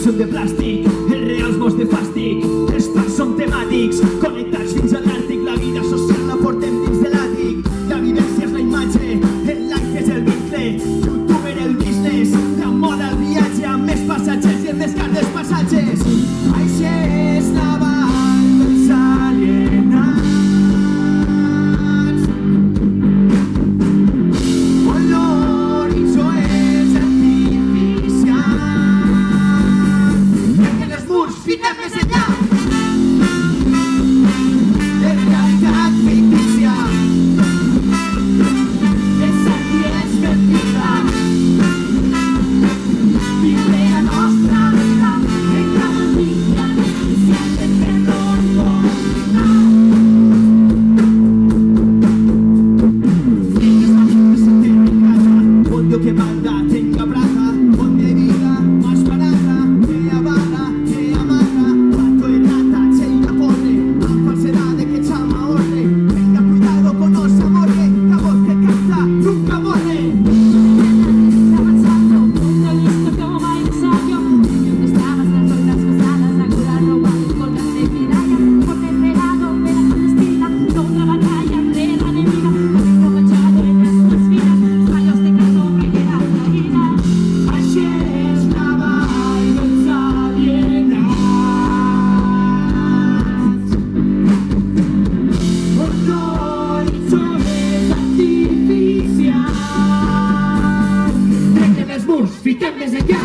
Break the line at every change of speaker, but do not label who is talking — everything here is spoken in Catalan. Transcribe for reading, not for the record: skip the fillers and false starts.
són de plàstic, els reals mos de fàstic. Els plans són temàtics, connectats fins a l'àrtic. La vida social la portem dins de l'àtic. La vivència és la imatge, el life és el vincle, youtuber el business, la moda el viatge, amb més passatgers i el més car dels passatges. Així és la vall dels alienats, on l'horitzó és artificial. Perquè els murs fiquem més enllà de realitat fictícia. És aquí, és mentida. Viure la nostra vida en cada dia, siempre fer-lo important. Ellos también se queden en casa, un Dios que manda tenga plata, donde vida más barata, que avala, que amarra, cuanto errata, cheina porre, a falsedad de que chama orre. Tenga cuidado con los amores, la voz que canta nunca morre.
Avanzando, punto listo como va ensayo. Donde estabas las otras cruzadas, la cura robando colgas de medalla. Por desplegado, vela clandestina, contra batalla, real enemiga. Aprovechado en las más finas, fallos de caso, reguera, caída.
Així és la vall dels alienats, on l'horitzó és artificial. Trenquem els murs, fiquem més enllà